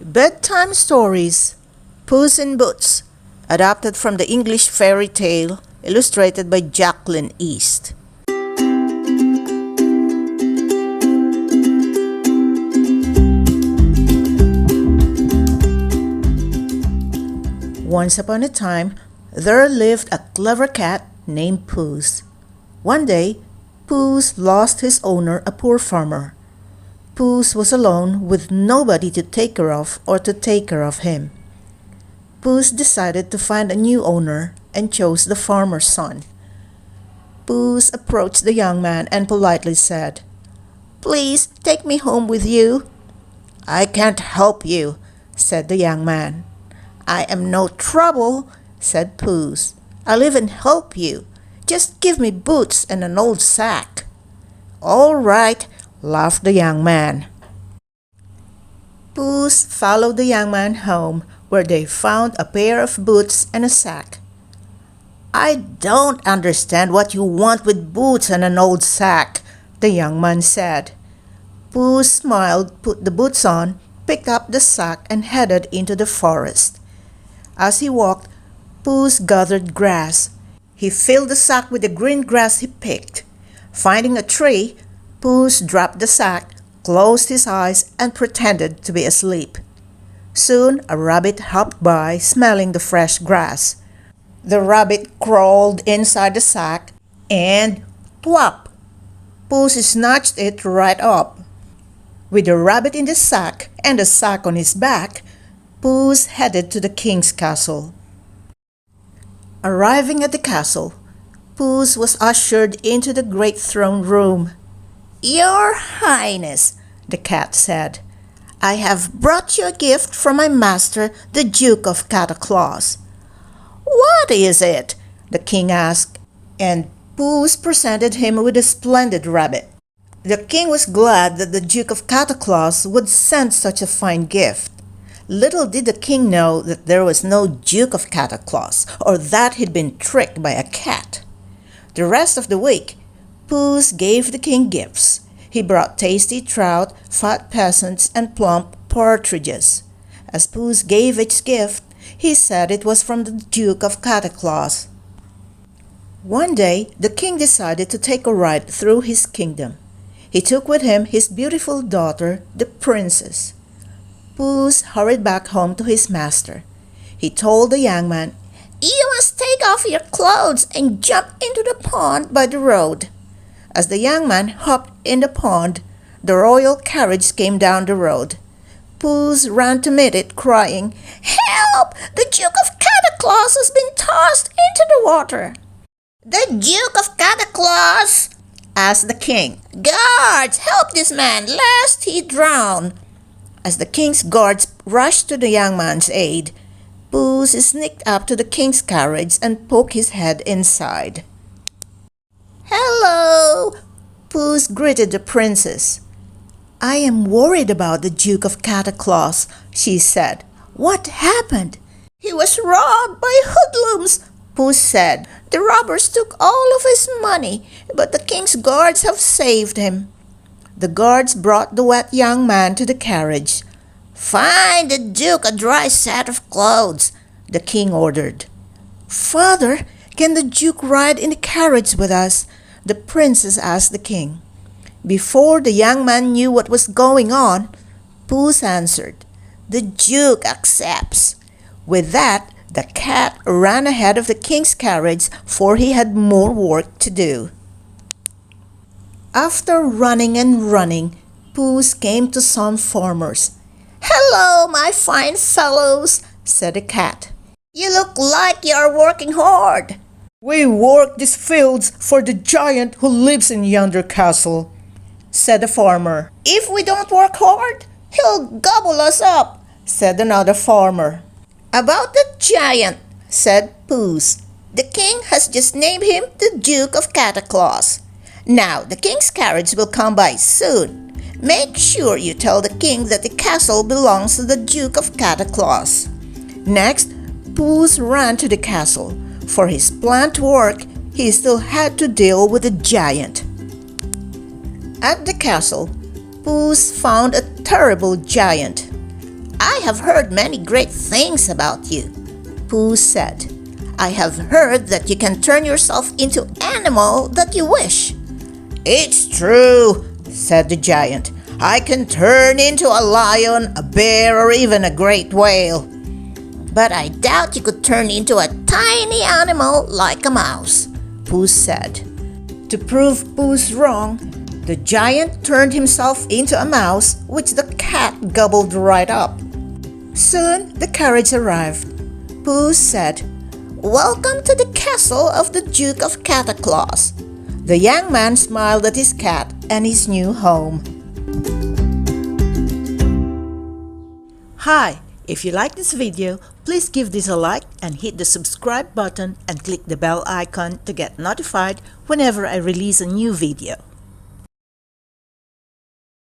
Bedtime Stories Puss in Boots, adapted from the English fairy tale, illustrated by Jacqueline East. Once upon a time, there lived a clever cat named Puss. One day, Puss lost his owner, a poor farmer. Puss was alone with nobody to take care of or to take care of him. Puss decided to find a new owner and chose the farmer's son. Puss approached the young man and politely said, "Please take me home with you." "I can't help you," said the young man. "I am no trouble," said Puss. "I'll even help you. Just give me boots and an old sack." "All right," laughed the young man. Puss followed the young man home, where they found a pair of boots and a sack. "I don't understand what you want with boots and an old sack," the young man said. Puss smiled, put the boots on, picked up the sack, and headed into the forest. As he walked, Puss gathered grass. He filled the sack with the green grass he picked. Finding a tree, Puss dropped the sack, closed his eyes, and pretended to be asleep. Soon a rabbit hopped by, smelling the fresh grass. The rabbit crawled inside the sack, and plop! Puss snatched it right up. With the rabbit in the sack and the sack on his back, Puss headed to the king's castle. Arriving at the castle, Puss was ushered into the great throne room. "Your Highness," the cat said, "I have brought you a gift from my master, the Duke of Cataclaws." "What is it?" the king asked, and Puss presented him with a splendid rabbit. The king was glad that the Duke of Cataclaws would send such a fine gift. Little did the king know that there was no Duke of Cataclaws, or that he'd been tricked by a cat. The rest of the week, Puss gave the king gifts. He brought tasty trout, fat peasants, and plump partridges. As Puss gave each gift, he said it was from the Duke of Cataclaws. One day, the king decided to take a ride through his kingdom. He took with him his beautiful daughter, the princess. Puss hurried back home to his master. He told the young man, "You must take off your clothes and jump into the pond by the road." As the young man hopped in the pond, the royal carriage came down the road. Puss ran to meet it, crying, "Help! The Duke of Cataclaws has been tossed into the water." "The Duke of Cataclaws?" asked the king. "Guards, help this man, lest he drown." As the king's guards rushed to the young man's aid, Puss sneaked up to the king's carriage and poked his head inside. "Hello!" Puss greeted the princess. "I am worried about the Duke of Cataclaws," she said. "What happened?" "He was robbed by hoodlums," Puss said. "The robbers took all of his money, but the king's guards have saved him." The guards brought the wet young man to the carriage. "Find the Duke a dry set of clothes," the king ordered. "Father, can the Duke ride in the carriage with us?" the princess asked the king. Before the young man knew what was going on, Puss answered, "The Duke accepts." With that, the cat ran ahead of the king's carriage, for he had more work to do. After running and running, Puss came to some farmers. "Hello, my fine fellows," said the cat. "You look like you're working hard." "We work these fields for the giant who lives in yonder castle," said the farmer. "If we don't work hard, he'll gobble us up," said another farmer. "About the giant," said Puss, "the king has just named him the Duke of Cataclaws. Now the king's carriage will come by soon. Make sure you tell the king that the castle belongs to the Duke of Cataclaws." Next, Puss ran to the castle. For his plan to work, he still had to deal with the giant. At the castle, Puss found a terrible giant. I have heard many great things about you, Pooh said. I have heard that you can turn yourself into animal that you wish. It's true, said the giant. I can turn into a lion, a bear, or even a great whale. But I doubt you could turn into a tiny animal like a mouse, Pooh said. To prove Pooh's wrong, the giant turned himself into a mouse, which the cat gobbled right up. Soon the carriage arrived. Pooh said, "Welcome to the castle of the Duke of Cataclaws." The young man smiled at his cat and his new home. Hi, if you like this video, please give this a like and hit the subscribe button and click the bell icon to get notified whenever I release a new video.